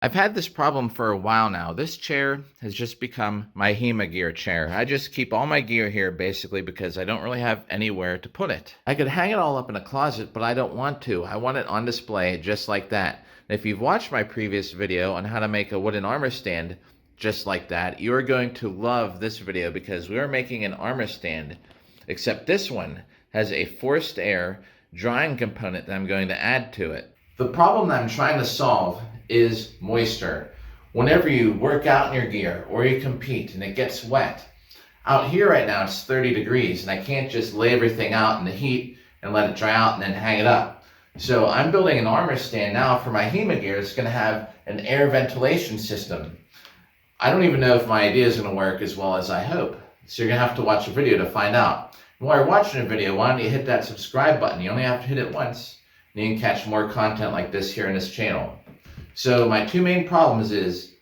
I've had this problem for a while now. This chair has just become my HEMA gear chair. I just keep all my gear here basically because I don't really have anywhere to put it. I could hang it all up in a closet, but I don't want to. I want it on display just like that. And if you've watched my previous video on how to make a wooden armor stand just like that, you are going to love this video because we are making an armor stand, except this one has a forced air drying component that I'm going to add to it. The problem that I'm trying to solve is moisture. Whenever you work out in your gear or you compete and it gets wet, out here right now it's 30 degrees and I can't just lay everything out in the heat and let it dry out and then hang it up. So I'm building an armor stand now for my HEMA gear. It's going to have an air ventilation system. I don't even know if my idea is going to work as well as I hope. So you're going to have to watch a video to find out. While you're watching a video, why don't you hit that subscribe button? You only have to hit it once and you can catch more content like this here in this channel. So my two main problems is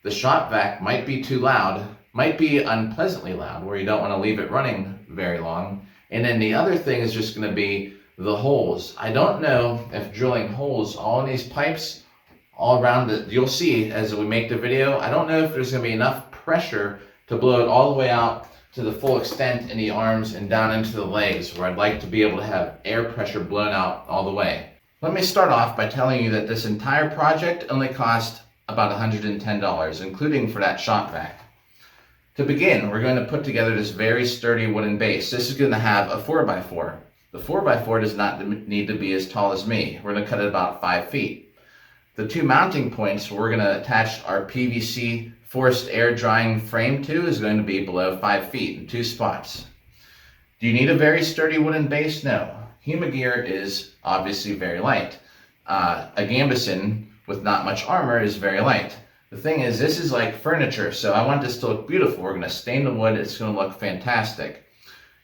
the shop vac might be too loud, might be unpleasantly loud where you don't want to leave it running very long. And then the other thing is just going to be the holes. I don't know if drilling holes all in these pipes all around it, you'll see as we make the video, I don't know if there's going to be enough pressure to blow it all the way out to the full extent in the arms and down into the legs where I'd like to be able to have air pressure blown out all the way. Let me start off by telling you that this entire project only cost about $110, including for that shop vac. To begin, we're going to put together this very sturdy wooden base. This is going to have a 4x4. The 4x4 does not need to be as tall as me. We're going to cut it about 5 feet. The two mounting points we're going to attach our PVC forced air drying frame to is going to be below 5 feet in 2 spots. Do you need a very sturdy wooden base? No. HEMA gear is obviously very light. A Gambeson with not much armor is very light. The thing is, this is like furniture, so I want this to look beautiful. We're going to stain the wood. It's going to look fantastic.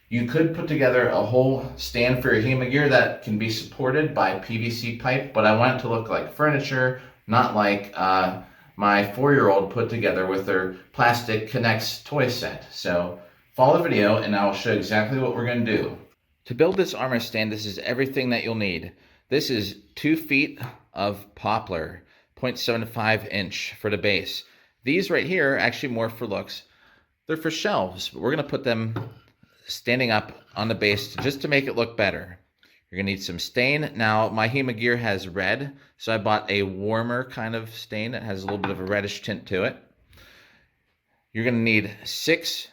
You could put together a whole stand for your HEMA gear that can be supported by PVC pipe, but I want it to look like furniture, not like my 4-year-old put together with their plastic Connects toy set. So follow the video and I will show exactly what we're going to do. To build this armor stand, this is everything that you'll need. This is 2 feet of poplar, 0.75 inch for the base. These right here are actually more for looks. They're for shelves, but we're going to put them standing up on the base just to make it look better. You're going to need some stain. Now, my HEMA gear has red, so I bought a warmer kind of stain that has a little bit of a reddish tint to it. You're going to need 6,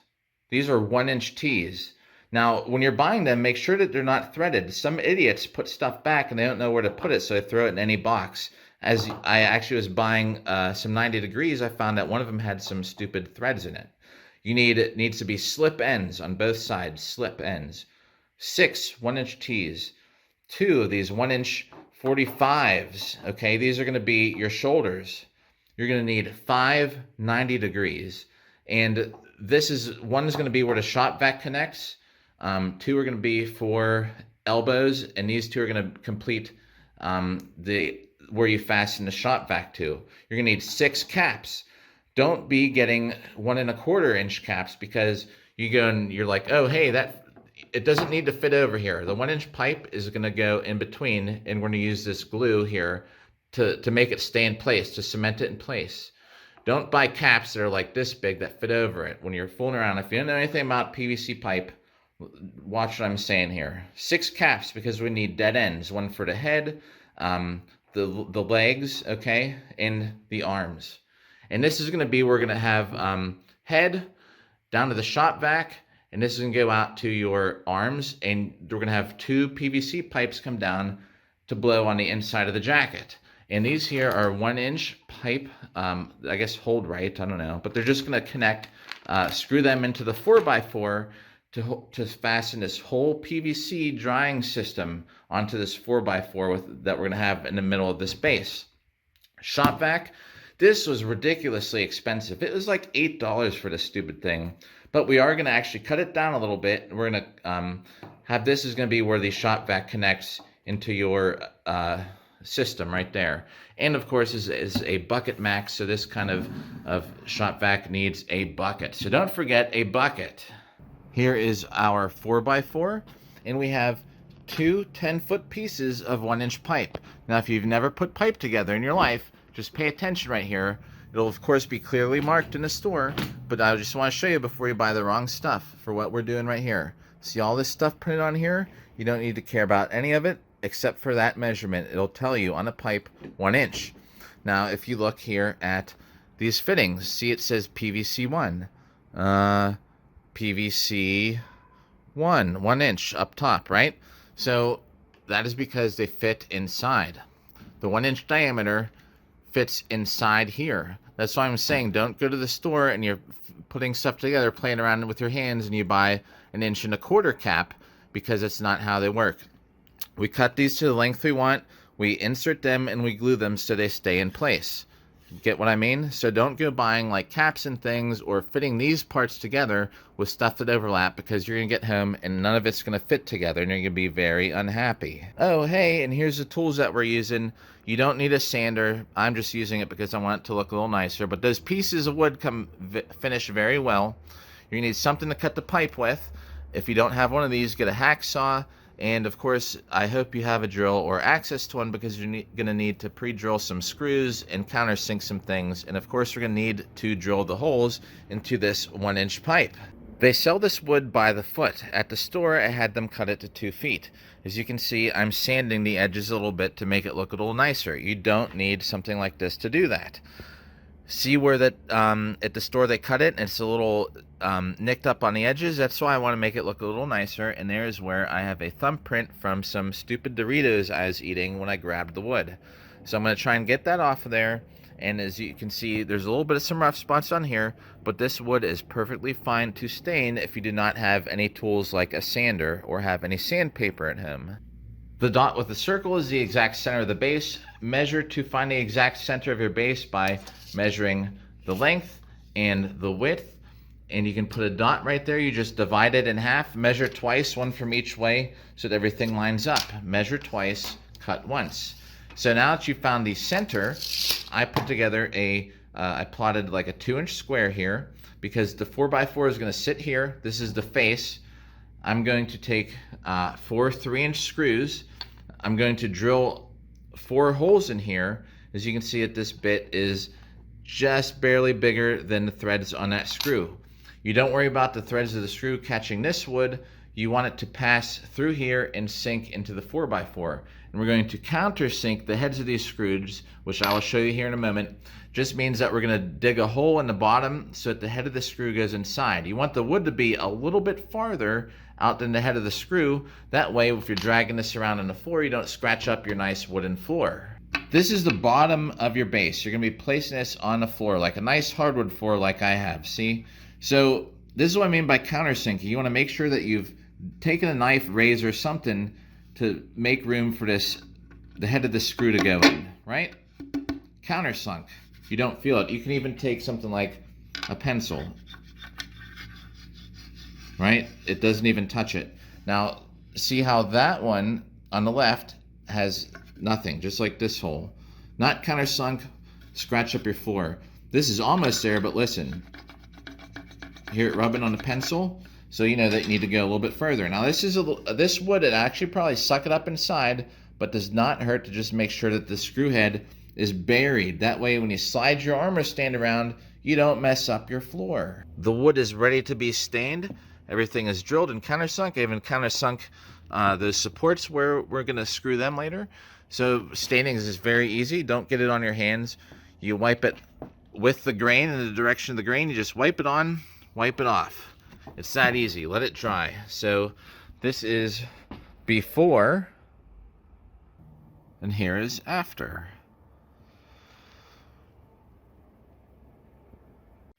these are 1-inch tees. Now, when you're buying them, make sure that they're not threaded. Some idiots put stuff back and they don't know where to put it, so they throw it in any box. As I actually was buying some 90 degrees, I found that one of them had some stupid threads in it. It needs to be slip ends on both sides, slip ends. 6 1-inch tees. 2 of these 1-inch 45s, okay? These are going to be your shoulders. You're going to need 5 90 degrees. And one is going to be where the shop vac connects. 2 are going to be for elbows, and these 2 are going to complete where you fasten the shop vac to. You're going to need 6 caps. Don't be getting 1 1/4 inch caps because you go and you're like, oh, hey, it doesn't need to fit over here. The 1-inch pipe is going to go in between, and we're going to use this glue here to make it stay in place, to cement it in place. Don't buy caps that are like this big that fit over it. When you're fooling around, if you don't know anything about PVC pipe, watch what I'm saying here. 6 caps because we need dead ends. 1 for the head, the legs, okay, and the arms. And this is going to be, we're going to have head down to the shop vac, and this is going to go out to your arms, and we're going to have 2 PVC pipes come down to blow on the inside of the jacket. And these here are 1-inch pipe, I guess hold right, I don't know, but they're just going to connect, screw them into the 4x4 to fasten this whole PVC drying system onto this 4x4 that we're going to have in the middle of this base. Shop vac, this was ridiculously expensive. It was like $8 for this stupid thing, but we are going to actually cut it down a little bit. We're going to have this is going to be where the shop vac connects into your system right there. And of course is a bucket max, so this kind of shop vac needs a bucket. So don't forget a bucket. Here is our 4x4, and we have 2 10-foot pieces of 1-inch pipe. Now, if you've never put pipe together in your life, just pay attention right here. It'll of course be clearly marked in the store, but I just want to show you before you buy the wrong stuff for what we're doing right here. See all this stuff printed on here? You don't need to care about any of it except for that measurement. It'll tell you on the pipe 1 inch. Now if you look here at these fittings, see it says PVC 1. PVC 1 inch up top, right? So that is because they fit inside. The 1 inch diameter fits inside here. That's why I'm saying don't go to the store and you're putting stuff together, playing around with your hands, and you buy an 1.25" cap, because it's not how they work. We cut these to the length we want, we insert them, and we glue them so they stay in place. Get what I mean? So don't go buying like caps and things or fitting these parts together with stuff that overlap, because you're going to get home and none of it's going to fit together and you're going to be very unhappy. Oh, hey, and here's the tools that we're using. You don't need a sander. I'm just using it because I want it to look a little nicer. But those pieces of wood come finish very well. You're going to need something to cut the pipe with. If you don't have one of these, get a hacksaw. And of course, I hope you have a drill or access to one, because you're going to need to pre-drill some screws and countersink some things. And of course, we're going to need to drill the holes into this 1 inch pipe. They sell this wood by the foot. At the store, I had them cut it to 2 feet. As you can see, I'm sanding the edges a little bit to make it look a little nicer. You don't need something like this to do that. See where that at the store they cut it and it's a little nicked up on the edges? That's why I want to make it look a little nicer. And there's where I have a thumbprint from some stupid Doritos I was eating when I grabbed the wood. So I'm going to try and get that off of there. And as you can see, there's a little bit of some rough spots on here, but this wood is perfectly fine to stain if you do not have any tools like a sander or have any sandpaper at home. The dot with the circle is the exact center of the base. Measure to find the exact center of your base by measuring the length and the width. And you can put a dot right there. You just divide it in half, measure twice, one from each way, so that everything lines up. Measure twice, cut once. So now that you've found the center, I put together I plotted like a 2 inch square here, because the 4x4 is going to sit here. This is the face. I'm going to take 4 3-inch screws. I'm going to drill 4 holes in here. As you can see, that this bit is just barely bigger than the threads on that screw. You don't worry about the threads of the screw catching this wood. You want it to pass through here and sink into the 4x4. And we're going to countersink the heads of these screws, which I will show you here in a moment. Just means that we're going to dig a hole in the bottom so that the head of the screw goes inside. You want the wood to be a little bit farther out than the head of the screw. That way, if you're dragging this around on the floor, you don't scratch up your nice wooden floor. This is the bottom of your base. You're going to be placing this on the floor, like a nice hardwood floor like I have, see? So this is what I mean by countersinking. You want to make sure that you've taken a knife, razor, something to make room for the head of the screw to go in, right? Countersunk. You don't feel it. You can even take something like a pencil, right? It doesn't even touch it. Now, see how that one on the left has nothing, just like this hole. Not countersunk, scratch up your floor. This is almost there, but listen. Hear it rubbing on the pencil? So you know that you need to go a little bit further. Now this wood, it actually probably suck it up inside, but does not hurt to just make sure that the screw head is buried. That way when you slide your armor stand around, you don't mess up your floor. The wood is ready to be stained. Everything is drilled and countersunk. I even countersunk those supports where we're going to screw them later. So staining is very easy. Don't get it on your hands. You wipe it with the grain in the direction of the grain. You just wipe it on, wipe it off. It's that easy. Let it dry. So this is before, and here is after.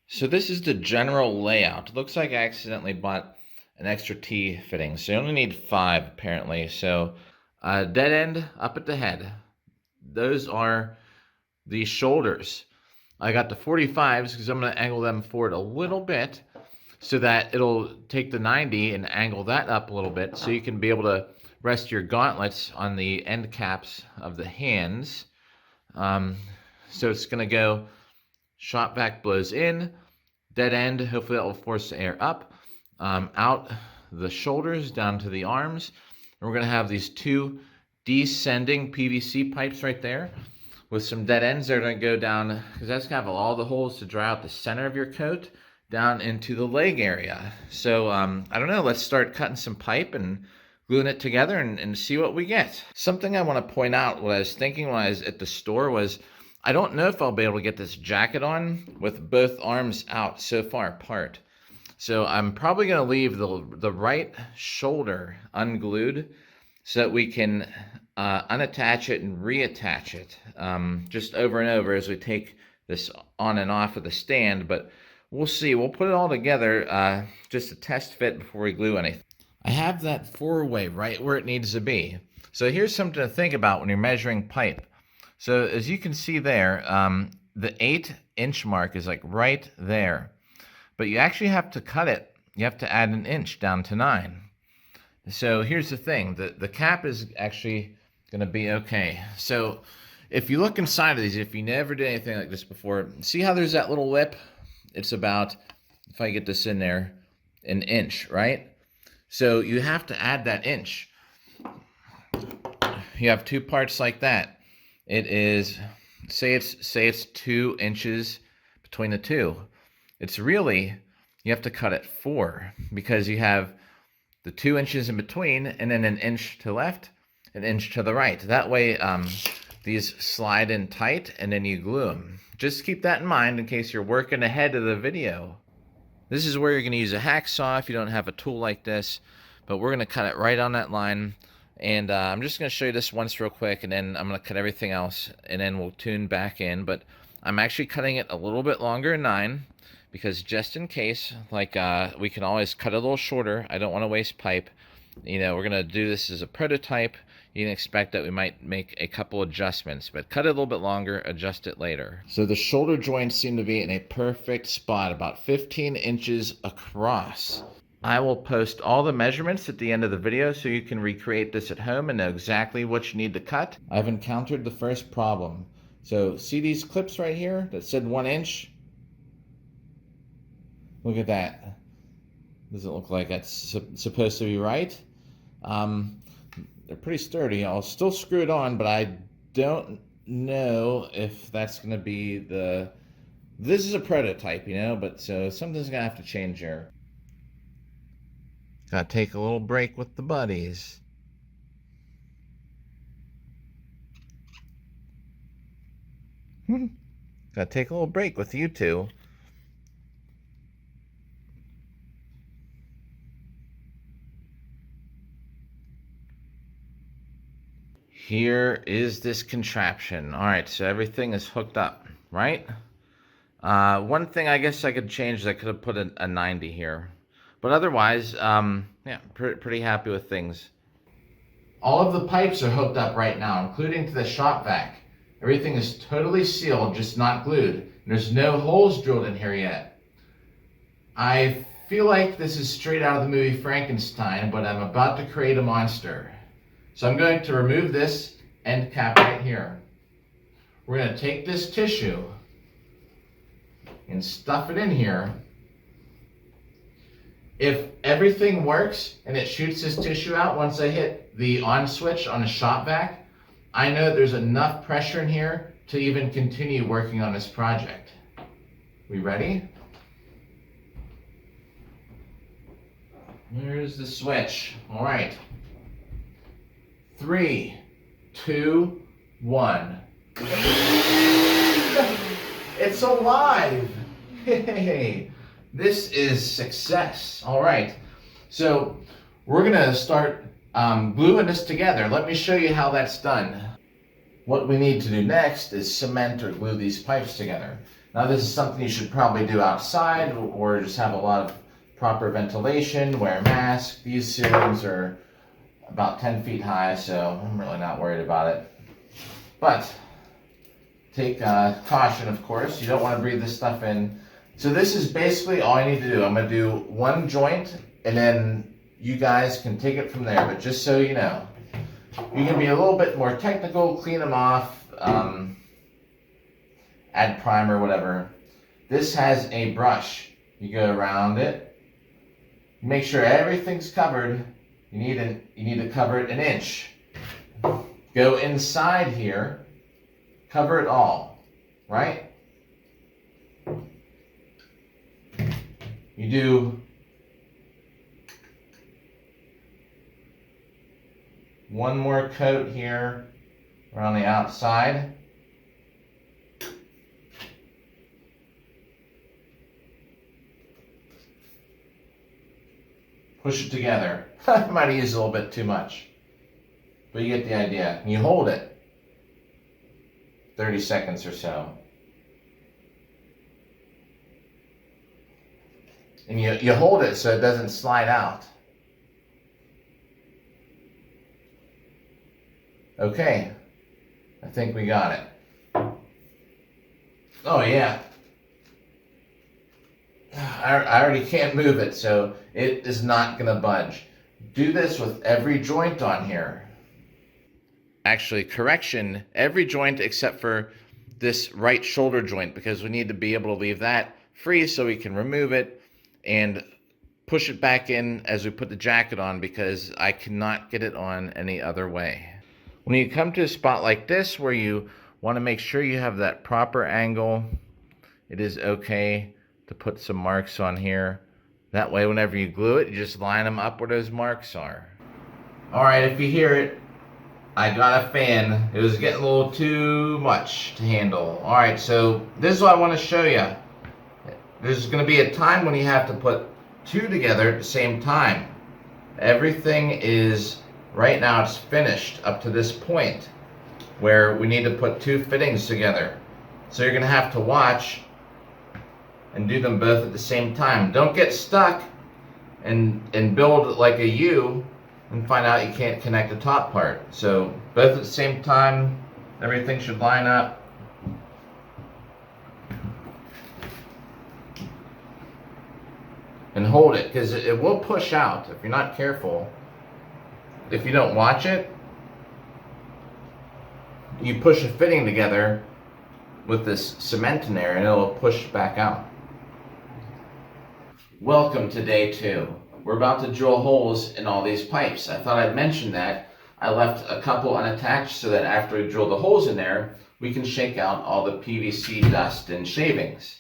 So this is the general layout. It looks like I accidentally bought an extra T fitting. So you only need 5 apparently. So dead end up at the head. Those are the shoulders. I got the 45s because I'm going to angle them forward a little bit so that it'll take the 90 and angle that up a little bit so you can be able to rest your gauntlets on the end caps of the hands. So it's going to go shot back, blows in, dead end. Hopefully that will force the air up, out the shoulders down to the arms. And we're going to have these 2 descending PVC pipes right there. with some dead ends that are going to go down, because that's going to have all the holes to dry out the center of your coat down into the leg area. So I don't know, let's start cutting some pipe and gluing it together and see what we get. Something I want to point out, what I was thinking when I was at the store was, I don't know if I'll be able to get this jacket on with both arms out so far apart. So I'm probably going to leave the right shoulder unglued so that we can unattach it and reattach it just over and over as we take this on and off of the stand. But we'll see. We'll put it all together just to test fit before we glue anything. I have that 4-way right where it needs to be. So here's something to think about when you're measuring pipe. So as you can see there, the 8-inch mark is like right there. But you actually have to cut it. You have to add an inch down to 9. So here's the thing. The cap is actually going to be okay. So if you look inside of these, if you never did anything like this before, see how there's that little lip? It's about, if I get this in there, an inch, right? So you have to add that inch. You have 2 parts like that. It is, say it's 2 inches between the two. It's really, you have to cut it 4 because you have the 2 inches in between and then an inch to the left, an inch to the right. That way these slide in tight and then you glue them. Just keep that in mind in case you're working ahead of the video. This is where you're going to use a hacksaw if you don't have a tool like this, but we're going to cut it right on that line. And I'm just going to show you this once real quick, and then I'm going to cut everything else, and then we'll tune back in. But I'm actually cutting it a little bit longer in 9, because just in case, like we can always cut it a little shorter. I don't want to waste pipe. You know, we're going to do this as a prototype. You can expect that we might make a couple adjustments, but cut it a little bit longer, adjust it later. So the shoulder joints seem to be in a perfect spot, about 15 inches across. I will post all the measurements at the end of the video so you can recreate this at home and know exactly what you need to cut. I've encountered the first problem. So see these clips right here that said 1 inch? Look at that. Doesn't look like that's supposed to be right. They're pretty sturdy. I'll still screw it on, but I don't know if that's going to be the... This is a prototype, you know, but so something's going to have to change here. Gotta take a little break with the buddies. Gotta take a little break with you two. Here is this contraption. All right, so everything is hooked up, right? One thing I guess I could change is I could have put a 90 here. But otherwise, yeah, pretty happy with things. All of the pipes are hooked up right now, including to the shop vac. Everything is totally sealed, just not glued. There's no holes drilled in here yet. I feel like this is straight out of the movie Frankenstein, but I'm about to create a monster. So I'm going to remove this end cap right here. We're going to take this tissue and stuff it in here. If everything works and it shoots this tissue out once I hit the on switch on the shop vac, I know there's enough pressure in here to even continue working on this project. We ready? Here's the switch. All right. 3, 2, 1. It's alive! Hey! This is success. All right, so we're gonna start gluing this together. Let me show you how that's done. What we need to do next is cement or glue these pipes together. Now this is something you should probably do outside or just have a lot of proper ventilation, wear a mask. These ceilings are about 10 feet high, so I'm really not worried about it. But take caution, of course. You don't want to breathe this stuff in. So this is basically all I need to do. I'm going to do one joint, and then you guys can take it from there. But just so you know, you can be a little bit more technical, clean them off, add primer, whatever. This has a brush. You go around it. Make sure everything's covered. You need to cover it 1 inch. Go inside here Cover it all, right? You do one more coat here around the outside. Push it together. Might have used a little bit too much, but you get the idea. You hold it 30 seconds or so. And you hold it so it doesn't slide out. Okay, I think we got it. Oh yeah. I already can't move it, so it is not gonna budge. Do this with every joint on here. Actually, correction, every joint except for this right shoulder joint, because we need to be able to leave that free so we can remove it and push it back in as we put the jacket on, because I cannot get it on any other way. When you come to a spot like this where you want to make sure you have that proper angle, it is okay to put some marks on here. That way whenever you glue it, you just line them up where those marks are. Alright, if you hear it, I got a fan. It was getting a little too much to handle. Alright, so this is what I want to show you. There's going to be a time when you have to put two together at the same time. Everything is, right now it's finished up to this point where we need to put two fittings together. So you're going to have to watch and do them both at the same time. Don't get stuck and build like a U and find out you can't connect the top part. So both at the same time, everything should line up. And hold it, because it will push out if you're not careful. If you don't watch it, you push a fitting together with this cement in there and it'll push back out. Welcome to day 2. We're about to drill holes in all these pipes. I thought I'd mention that. I left a couple unattached so that after we drill the holes in there, we can shake out all the PVC dust and shavings.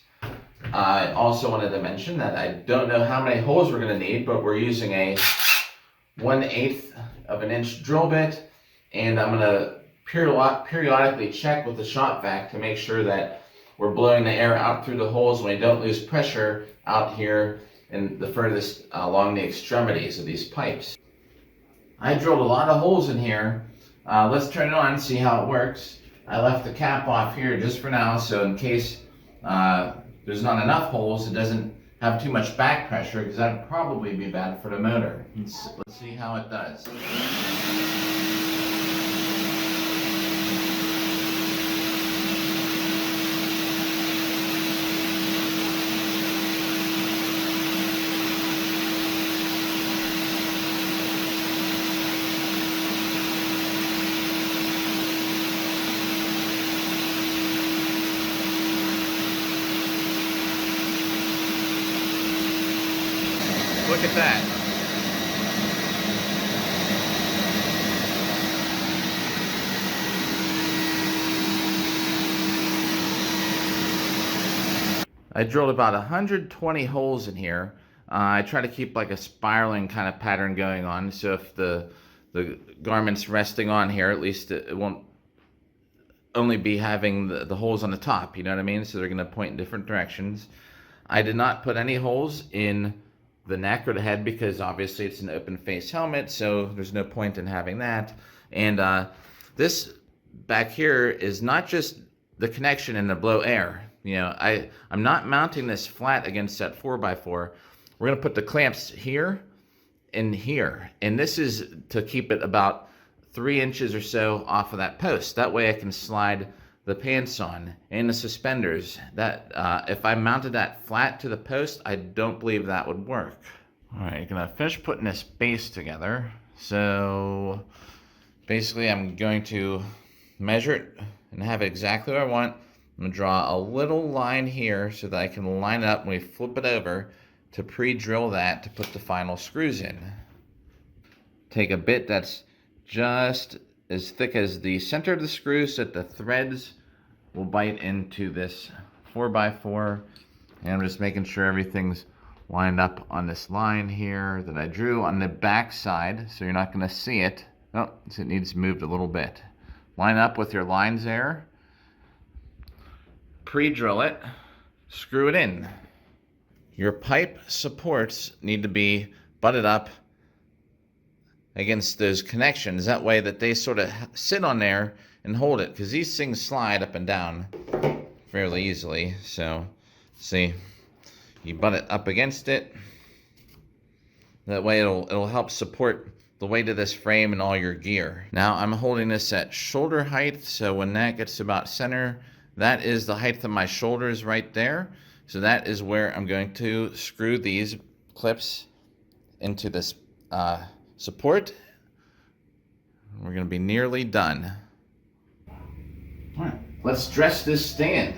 I also wanted to mention that I don't know how many holes we're going to need, but we're using a 1/8 of an inch drill bit, and I'm going to periodically check with the shop vac to make sure that we're blowing the air out through the holes and we don't lose pressure out here in the furthest along the extremities of these pipes. I drilled a lot of holes in here. Let's turn it on and see how it works. I left the cap off here just for now, so in case there's not enough holes, it doesn't have too much back pressure, because that would probably be bad for the motor. Let's see how it does. Look at that. I drilled about 120 holes in here. I try to keep like a spiraling kind of pattern going on, so if the garment's resting on here, at least it won't only be having the holes on the top, you know what I mean? So they're going to point in different directions. I did not put any holes in the neck or the head because obviously it's an open face helmet, so there's no point in having that. And this back here is not just the connection and the blow air. You know, I'm not mounting this flat against that 4x4. We're going to put the clamps here and here, and this is to keep it about 3 inches or so off of that post. That way I can slide the pants on and the suspenders. That if I mounted that flat to the post, I don't believe that would work. All right, gonna finish putting this base together. So basically I'm going to measure it and have it exactly what I want. I'm gonna draw a little line here so that I can line it up when we flip it over to pre-drill that to put the final screws in. Take a bit that's just as thick as the center of the screw so that the threads will bite into this 4x4, and I'm just making sure everything's lined up on this line here that I drew on the back side, so you're not going to see it. Oh, so it needs moved a little bit. Line up with your lines there, pre-drill it, screw it in. Your pipe supports need to be butted up against those connections. That way that they sort of sit on there and hold it, because these things slide up and down fairly easily. So, see, you butt it up against it. That way it'll help support the weight of this frame and all your gear. Now I'm holding this at shoulder height, so when that gets about center, that is the height of my shoulders right there. So that is where I'm going to screw these clips into this support. We're going to be nearly done. All right, let's dress this stand.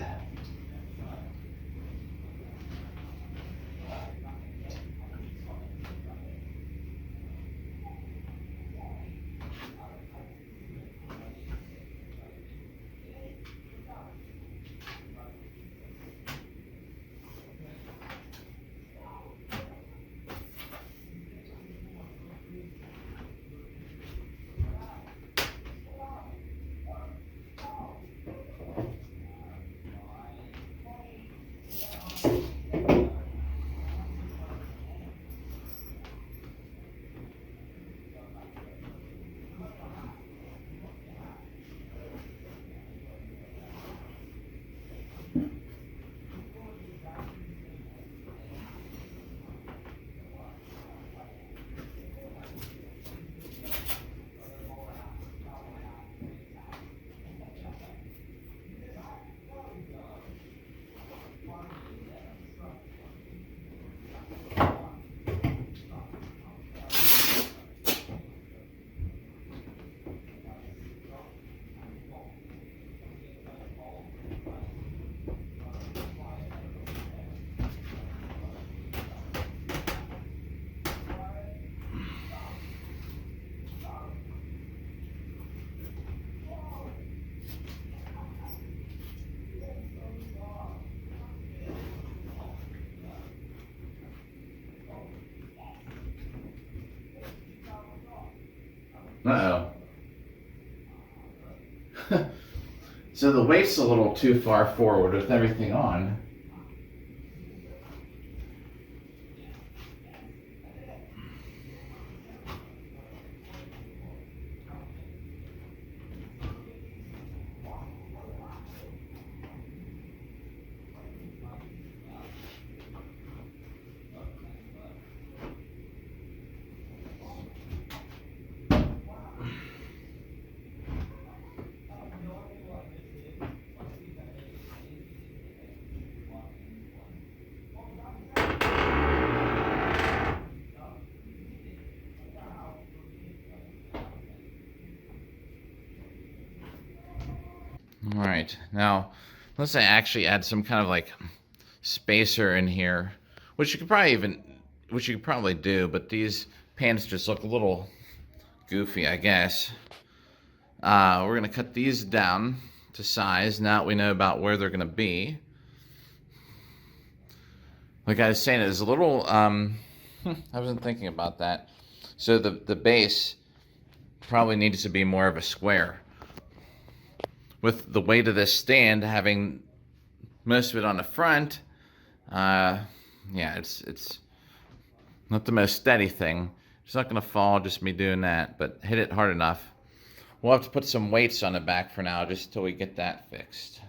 Uh-oh. So the weight's a little too far forward with everything on. All right, now let's say I actually add some kind of like spacer in here, which you could probably do, but these pants just look a little goofy, I guess. We're gonna cut these down to size. Now that we know about where they're gonna be. Like I was saying, it was a little, I wasn't thinking about that. So the base probably needs to be more of a square. With the weight of this stand having most of it on the front, yeah, it's not the most steady thing. It's not gonna fall just me doing that, but hit it hard enough. We'll have to put some weights on the back for now, just till we get that fixed.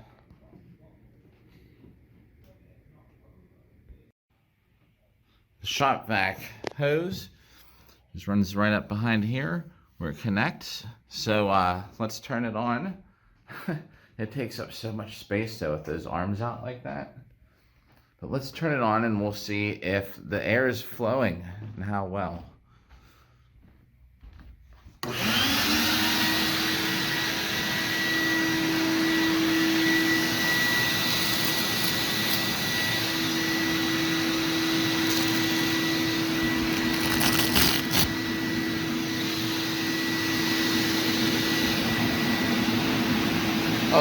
The shop vac hose just runs right up behind here where it connects. So let's turn it on. It takes up so much space though with those arms out like that. But let's turn it on and we'll see if the air is flowing and how well.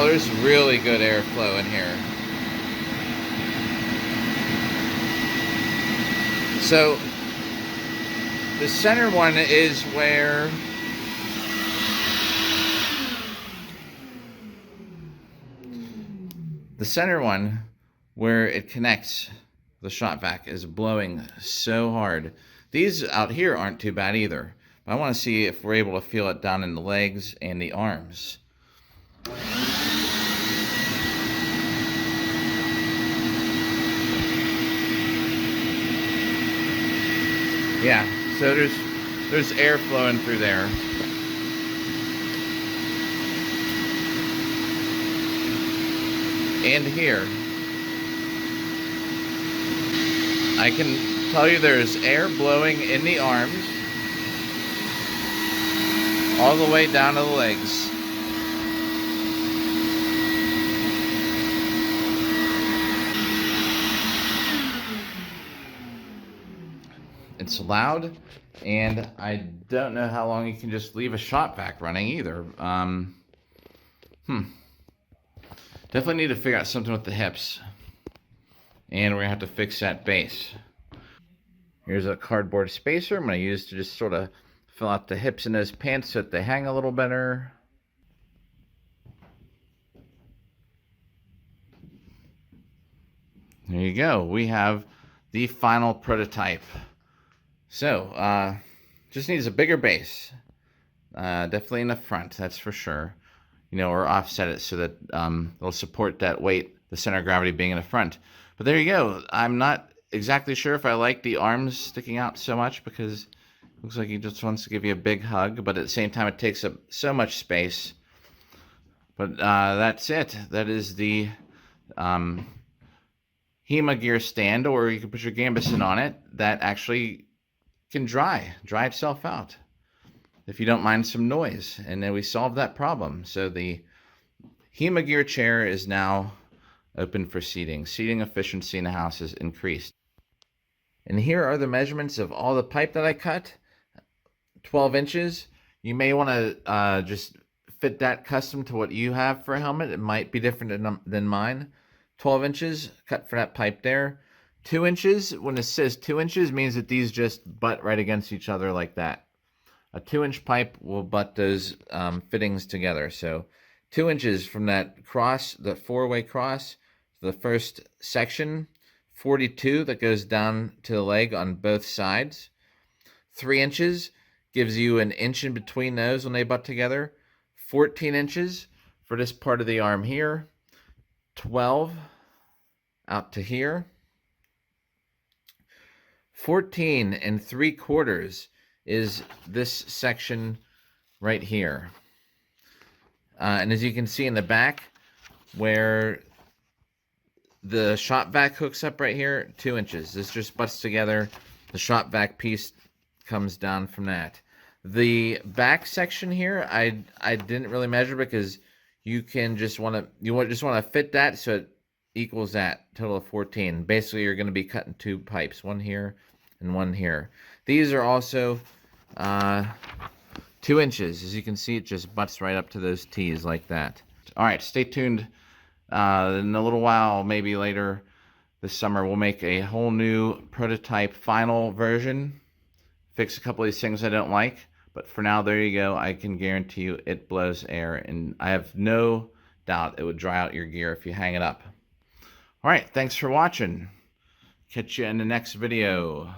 Oh, there's really good airflow in here. So the center one is where it connects the shop vac is blowing so hard. These out here aren't too bad either. But I want to see if we're able to feel it down in the legs and the arms. Yeah, so there's air flowing through there. And here. I can tell you there's air blowing in the arms all the way down to the legs. It's loud, and I don't know how long you can just leave a shop vac running either. Definitely need to figure out something with the hips. And we're gonna have to fix that base. Here's a cardboard spacer I'm gonna use to just sort of fill out the hips in those pants so that they hang a little better. There you go. We have the final prototype. So, just needs a bigger base. Definitely in the front, that's for sure. You know, or offset it so that it'll support that weight, the center of gravity being in the front. But there you go. I'm not exactly sure if I like the arms sticking out so much because it looks like he just wants to give you a big hug, but at the same time it takes up so much space. But that's it. That is the HEMA gear stand, or you can put your Gambeson on it that actually can dry itself out if you don't mind some noise. And then we solved that problem. So the HEMA gear chair is now open for seating. Seating efficiency in the house is increased. And here are the measurements of all the pipe that I cut. 12 inches. You may want to just fit that custom to what you have for a helmet. It might be different than mine. 12 inches cut for that pipe there. 2 inches, when it says 2 inches, means that these just butt right against each other like that. A 2-inch pipe will butt those fittings together. So 2 inches from that cross, the 4-way cross, the first section, 42 that goes down to the leg on both sides. 3 inches gives you an inch in between those when they butt together. 14 inches for this part of the arm here. 12 out to here. 14 3/4 is this section right here. And as you can see in the back, where the shop vac hooks up right here, 2 inches. This just butts together. The shop vac piece comes down from that. The back section here, I didn't really measure because you can just want to fit that so it equals that total of 14. Basically, you're going to be cutting 2 pipes, one here and one here. These are also 2 inches. As you can see, it just butts right up to those T's like that. All right, stay tuned. In a little while, maybe later this summer, we'll make a whole new prototype final version. Fix a couple of these things I don't like. But for now, there you go. I can guarantee you it blows air. And I have no doubt it would dry out your gear if you hang it up. All right, thanks for watching. Catch you in the next video.